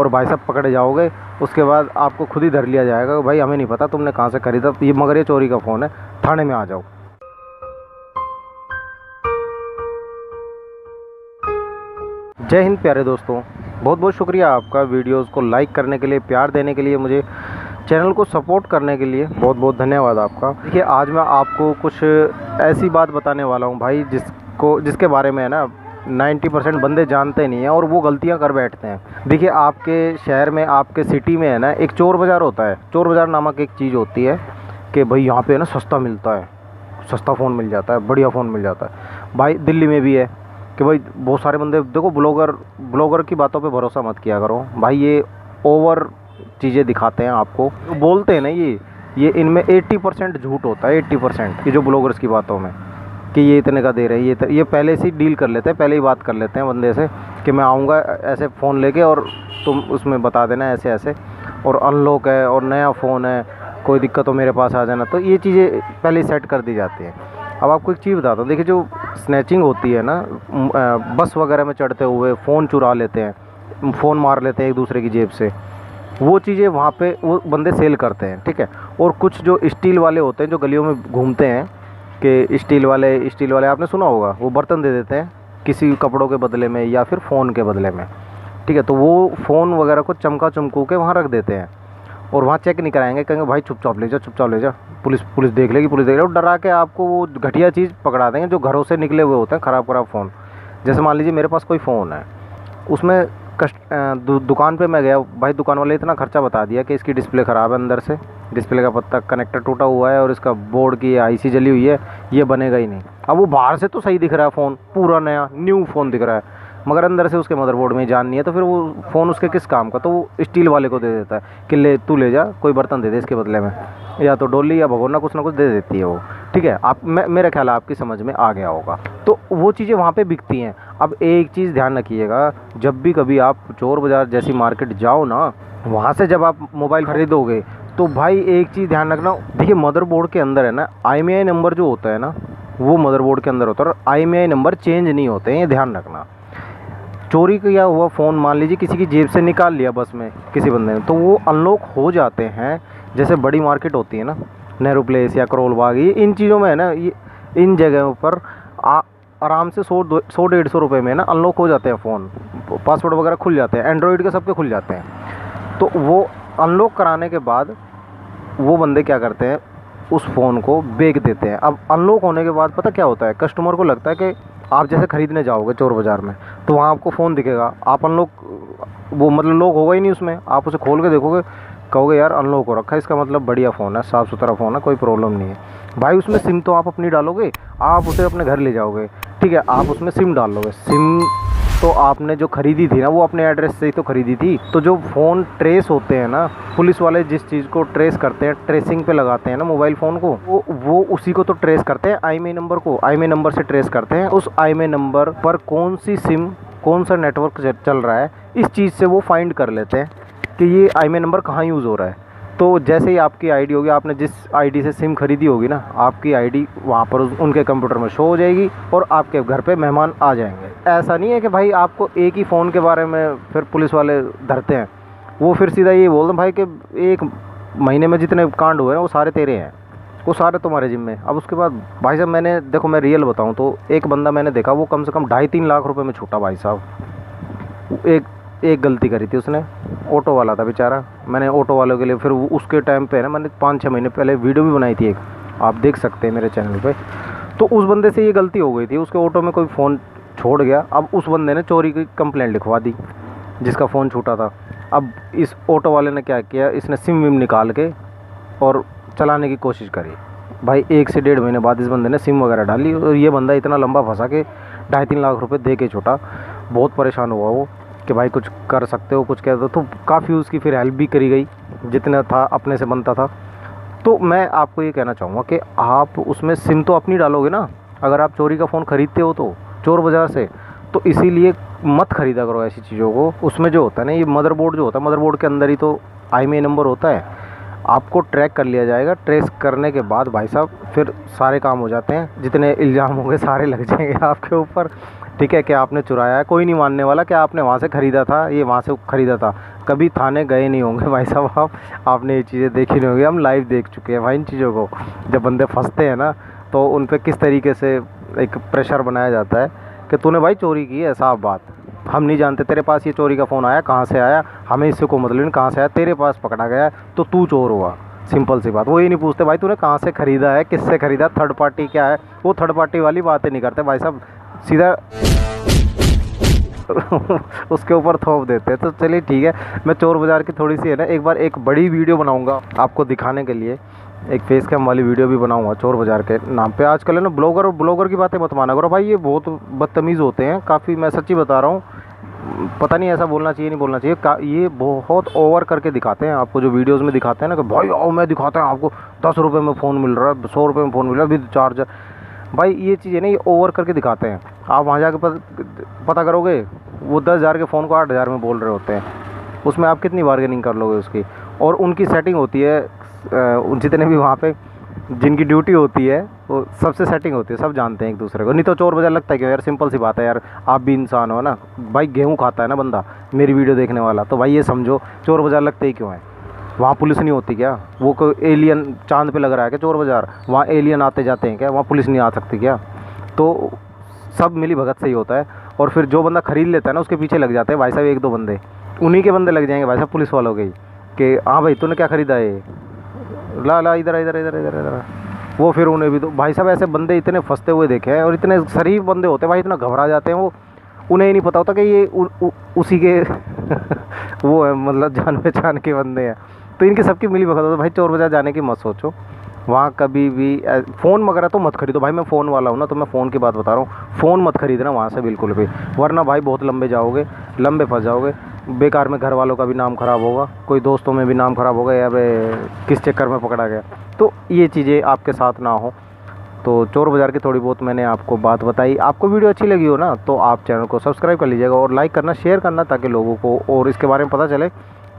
और भाई साहब पकड़े जाओगे। उसके बाद आपको खुद ही धर लिया जाएगा, भाई हमें नहीं पता तुमने कहाँ से खरीदा ये, मगर ये चोरी का फ़ोन है, थाने में आ जाओ। जय हिंद प्यारे दोस्तों, बहुत बहुत शुक्रिया आपका वीडियोस को लाइक करने के लिए, प्यार देने के लिए, मुझे चैनल को सपोर्ट करने के लिए बहुत बहुत धन्यवाद आपका। देखिए आज मैं आपको कुछ ऐसी बात बताने वाला हूँ भाई जिसके बारे में है ना 90% बंदे जानते नहीं हैं और वो गलतियाँ कर बैठते हैं। देखिए आपके शहर में, आपके सिटी में है ना एक चोर बाज़ार होता है। चोर बाज़ार नामक एक चीज़ होती है कि भाई यहाँ पे है ना सस्ता मिलता है, सस्ता फ़ोन मिल जाता है, बढ़िया फ़ोन मिल जाता है। भाई दिल्ली में भी है कि भाई बहुत सारे बंदे, देखो ब्लॉगर की बातों पे भरोसा मत किया करो भाई, ये ओवर चीज़ें दिखाते हैं आपको, बोलते हैं ना ये इनमें 80% झूठ होता है। 80% ये जो ब्लॉगर्स की बातों में कि ये इतने का दे रहे हैं, ये पहले से ही डील कर लेते हैं, पहले ही बात कर लेते हैं बंदे से कि मैं आऊँगा ऐसे फ़ोन लेके और तुम उसमें बता देना ऐसे ऐसे, और अनलॉक है और नया फ़ोन है, कोई दिक्कत हो मेरे पास आ जाना। तो ये चीज़ें पहले ही सेट कर दी जाती हैं। अब आपको एक चीज़ बताता हूँ, देखिए जो स्नैचिंग होती है ना, बस वगैरह में चढ़ते हुए फ़ोन चुरा लेते हैं, फ़ोन मार लेते हैं एक दूसरे की जेब से, वो चीज़ें वहाँ पे वो बंदे सेल करते हैं, ठीक है। और कुछ जो स्टील वाले होते हैं जो गलियों में घूमते हैं कि स्टील वाले आपने सुना होगा, वो बर्तन दे देते हैं किसी कपड़ों के बदले में या फिर फ़ोन के बदले में, ठीक है। तो वो फ़ोन वगैरह को चमका चमकू के वहाँ रख देते हैं और वहाँ चेक नहीं कराएंगे, कहेंगे भाई चुपचाप ले जा, पुलिस देख लेगी, और डरा के आपको वो घटिया चीज़ पकड़ा देंगे जो घरों से निकले हुए होते हैं, ख़राब फ़ोन। जैसे मान लीजिए मेरे पास कोई फ़ोन है, उसमें दुकान पे मैं गया, भाई दुकान वाले इतना खर्चा बता दिया कि इसकी डिस्प्ले ख़राब है, अंदर से डिस्प्ले का पत्ता कनेक्टर टूटा हुआ है और इसका बोर्ड की आईसी जली हुई है, ये बनेगा ही नहीं। अब वो बाहर से तो सही दिख रहा है फ़ोन, पूरा नया न्यू फ़ोन दिख रहा है, मगर अंदर से उसके मदरबोर्ड में जान नहीं है, तो फिर वो फ़ोन उसके किस काम का, तो वो स्टील वाले को दे देता है कि ले तू ले जा, कोई बर्तन दे दे इसके बदले में, या तो डोली या भगोना कुछ ना कुछ दे देती है वो, ठीक है। मेरा ख्याल आपकी समझ में आ गया होगा। तो वो चीज़ें वहाँ पे बिकती हैं। अब एक चीज़ ध्यान रखिएगा, जब भी कभी आप चोर बाज़ार जैसी मार्केट जाओ ना, वहाँ से जब आप मोबाइल ख़रीदोगे तो भाई एक चीज़ ध्यान रखना, देखिए मदरबोर्ड के अंदर है ना IMEI नंबर जो होता है ना, वो मदरबोर्ड के अंदर होता है और IMEI नंबर चेंज नहीं होते हैं, ये ध्यान रखना। चोरी किया हुआ फ़ोन मान लीजिए किसी की जेब से निकाल लिया बस में किसी बंदे ने, तो वो अनलॉक हो जाते हैं। जैसे बड़ी मार्केट होती है ना, नेहरू प्लेस या करोल बाग, ये इन चीज़ों में है ना, ये इन जगहों पर आराम से 100-150 रुपये में ना अनलॉक हो जाते हैं फ़ोन, पासवर्ड वगैरह खुल जाते हैं, एंड्रॉयड के सबके खुल जाते हैं। तो वो अनलॉक कराने के बाद वो बंदे क्या करते हैं, उस फ़ोन को बेच देते हैं। अब अनलॉक होने के बाद पता क्या होता है, कस्टमर को लगता है कि आप जैसे ख़रीदने जाओगे चोर बाज़ार में तो वहाँ आपको फ़ोन दिखेगा, आप अनलॉक, वो मतलब लॉक होगा ही नहीं उसमें, आप उसे खोल के देखोगे, कहोगे यार अनलॉक हो रखा है, इसका मतलब बढ़िया फ़ोन है, साफ़ सुथरा फ़ोन है, कोई प्रॉब्लम नहीं है। भाई उसमें सिम तो आप अपनी डालोगे, आप उसे अपने घर ले जाओगे, ठीक है, आप उसमें सिम डाल लोगे, सिम तो आपने जो ख़रीदी थी ना वो अपने एड्रेस से ही तो ख़रीदी थी। तो जो फ़ोन ट्रेस होते हैं ना, पुलिस वाले जिस चीज़ को ट्रेस करते हैं, ट्रेसिंग पे लगाते हैं ना मोबाइल फ़ोन को, वो उसी को तो ट्रेस करते हैं, IMEI नंबर को, IMEI नंबर से ट्रेस करते हैं। उस IMEI नंबर पर कौन सी सिम, कौन सा नेटवर्क चल रहा है, इस चीज़ से वो फाइंड कर लेते हैं कि ये IMEI नंबर कहाँ यूज़ हो रहा है। तो जैसे ही आपकी आईडी होगी, आपने जिस आईडी से सिम खरीदी होगी ना, आपकी आईडी वहाँ पर उनके कंप्यूटर में शो हो जाएगी और आपके घर पे मेहमान आ जाएंगे। ऐसा नहीं है कि भाई आपको एक ही फ़ोन के बारे में फिर पुलिस वाले धरते हैं, वो फिर सीधा ये बोल दें भाई कि एक महीने में जितने कांड हुए हैं वो सारे तेरे हैं, वो सारे तुम्हारे जिम्मे। अब उसके बाद भाई साहब मैंने, देखो मैं रियल बताऊँ तो एक बंदा मैंने देखा, वो कम से कम 2.5-3 लाख रुपये में छूटा भाई साहब। एक गलती करी थी उसने, ऑटो वाला था बेचारा, मैंने ऑटो वालों के लिए फिर उसके टाइम पे ना मैंने 5-6 महीने पहले वीडियो भी बनाई थी एक, आप देख सकते हैं मेरे चैनल पे। तो उस बंदे से ये गलती हो गई थी, उसके ऑटो में कोई फ़ोन छोड़ गया। अब उस बंदे ने चोरी की कंप्लेंट लिखवा दी जिसका फ़ोन छूटा था। अब इस ऑटो वाले ने क्या किया, इसने सिम विम निकाल के और चलाने की कोशिश करी। भाई 1 से 1.5 महीने बाद इस बंदे ने सिम वगैरह डाली और ये बंदा इतना लंबा फंसा के 2.5-3 लाख रुपए दे के छूटा। बहुत परेशान हुआ वो कि भाई कुछ कर सकते हो, कुछ कह दो। तो काफ़ी उसकी फिर हेल्प भी करी गई, जितना था अपने से बनता था। तो मैं आपको ये कहना चाहूँगा कि आप उसमें सिम तो अपनी डालोगे ना, अगर आप चोरी का फ़ोन ख़रीदते हो तो चोर बाज़ार से, तो इसीलिए मत ख़रीदा करो ऐसी चीज़ों को। उसमें जो होता है ना, ये मदरबोर्ड जो होता है, मदरबोर्ड के अंदर ही तो IMEI नंबर होता है, आपको ट्रैक कर लिया जाएगा। ट्रेस करने के बाद भाई साहब फिर सारे काम हो जाते हैं, जितने इल्ज़ाम होंगे सारे लग जाएंगे आपके ऊपर। ठीक है, क्या आपने चुराया है, कोई नहीं मानने वाला। क्या आपने वहाँ से ख़रीदा था, ये वहाँ से ख़रीदा था, कभी थाने गए नहीं होंगे भाई साहब आप, आपने ये चीज़ें देखी नहीं होंगी। हम लाइव देख चुके हैं भाई इन चीज़ों को। जब बंदे फंसते हैं ना तो उन पे किस तरीके से एक प्रेशर बनाया जाता है कि तूने भाई चोरी की है, साफ बात, हम नहीं जानते तेरे पास ये चोरी का फ़ोन आया कहाँ से आया, हमें इससे को मतलब नहीं कहाँ से आया, तेरे पास पकड़ा गया तो तू चोर हुआ। सिंपल सी बात। वो ये नहीं पूछते भाई तूने कहाँ से ख़रीदा है, किससे ख़रीदा, थर्ड पार्टी क्या है, वो थर्ड पार्टी वाली बातें नहीं करते भाई साहब, सीधा उसके ऊपर थोप देते हैं। तो चलिए ठीक है, मैं चोर बाज़ार की थोड़ी सी है ना एक बार एक बड़ी वीडियो बनाऊंगा आपको दिखाने के लिए, एक फेस कैम वाली वीडियो भी बनाऊंगा चोर बाज़ार के नाम पे। आजकल है ना ब्लॉगर और ब्लॉगर की बातें मत माना करो भाई, ये बहुत बदतमीज़ होते हैं काफ़ी, मैं सच्ची बता रहा हूँ। पता नहीं ऐसा बोलना चाहिए नहीं बोलना चाहिए, ये बहुत ओवर करके दिखाते हैं आपको, जो वीडियोज़ में दिखाते हैं ना कि भाई आओ मैं दिखाता हूँ आपको 10 रुपये में फ़ोन मिल रहा है, 100 रुपये में फ़ोन मिल रहा है विद चार्जर। भाई ये चीज़ें ना ये ओवर करके दिखाते हैं। आप वहाँ जाके पता करोगे वो 10,000 के फ़ोन को 8,000 में बोल रहे होते हैं, उसमें आप कितनी बार्गेनिंग कर लोगे उसकी। और उनकी सेटिंग होती है, जितने भी वहाँ पे जिनकी ड्यूटी होती है वो सबसे सेटिंग होती है, सब जानते हैं एक दूसरे को। नहीं तो चोर बाज़ार लगता है क्यों यार, सिंपल सी बात है यार, आप भी इंसान हो ना भाई, गेहूँ खाता है ना बंदा मेरी वीडियो देखने वाला, तो भाई ये समझो चोर बाज़ार लगते ही क्यों है। वहाँ पुलिस नहीं होती क्या, वो कोई एलियन चांद पे लग रहा है क्या चोर बाज़ार, वहाँ एलियन आते जाते हैं क्या, वहाँ पुलिस नहीं आ सकती क्या। तो सब मिली भगत से ही होता है। और फिर जो बंदा ख़रीद लेता है ना उसके पीछे लग जाते हैं भाई साहब, एक दो बंदे उन्हीं के बंदे लग जाएंगे भाई साहब पुलिस वालों के ही, कि हाँ भाई तूने क्या ख़रीदा है, ला ला इधर इधर इधर इधर इधर। वो फिर उन्हें भी तो भाई साहब ऐसे बंदे इतने फंसते हुए देखे हैं, और इतने शरीफ बंदे होते हैं भाई, इतना घबरा जाते हैं वो, उन्हें ही नहीं पता होता कि ये उसी के वो है, मतलब जान पहचान के बंदे हैं। तो इनकी सबकी मिली भगत होती है भाई। चोर बाज़ार जाने की मत सोचो, वहाँ कभी भी फ़ोन वगैरह तो मत खरीदो भाई, मैं फ़ोन वाला हूँ ना तो मैं फ़ोन की बात बता रहा हूँ, फ़ोन मत खरीदना वहाँ से बिल्कुल भी, वरना भाई बहुत लंबे जाओगे, लंबे फंस जाओगे, बेकार में घर वालों का भी नाम ख़राब होगा, कोई दोस्तों में भी नाम ख़राब होगा, या किस चक्कर में पकड़ा गया। तो ये चीज़ें आपके साथ ना हो। तो चोर बाज़ार की थोड़ी बहुत मैंने आपको बात बताई। आपको वीडियो अच्छी लगी हो ना तो आप चैनल को सब्सक्राइब कर लीजिएगा और लाइक करना, शेयर करना, ताकि लोगों को और इसके बारे में पता चले।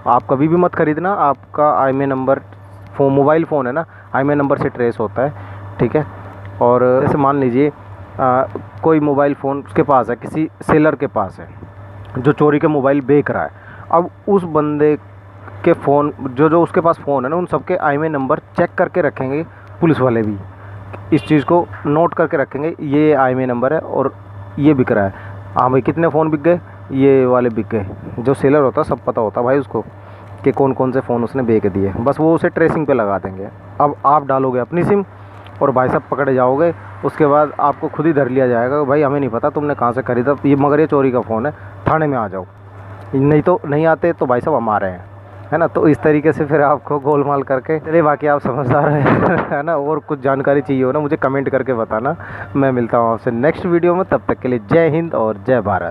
आप कभी भी मत खरीदना, आपका IMEI नंबर मोबाइल फ़ोन है ना IMEI नंबर से ट्रेस होता है, ठीक है। और जैसे मान लीजिए कोई मोबाइल फ़ोन उसके पास है, किसी सेलर के पास है जो चोरी के मोबाइल बेच रहा है, अब उस बंदे के फ़ोन जो उसके पास फ़ोन है ना, उन सबके IMEI नंबर चेक करके रखेंगे पुलिस वाले भी, इस चीज़ को नोट करके रखेंगे, ये IMEI नंबर है और ये बिक रहा है, हाँ भाई कितने फ़ोन बिक गए, ये वाले बिक गए। जो सेलर होता है सब पता होता भाई उसको कि कौन कौन से फ़ोन उसने बेच दिए, बस वो उसे ट्रेसिंग पे लगा देंगे। अब आप डालोगे अपनी सिम और भाई साहब पकड़े जाओगे, उसके बाद आपको खुद ही धर लिया जाएगा, भाई हमें नहीं पता तुमने कहाँ से खरीदा ये, मगर ये चोरी का फ़ोन है, थाने में आ जाओ। नहीं तो नहीं आते तो भाई साहब हम आ रहे हैं, है ना। तो इस तरीके से फिर आपको गोलमाल करके चलिए, बाकी आप समझदार हैं है ना। और कुछ जानकारी चाहिए हो ना मुझे कमेंट करके बताना, मैं मिलता हूँ आपसे नेक्स्ट वीडियो में, तब तक के लिए जय हिंद और जय भारत।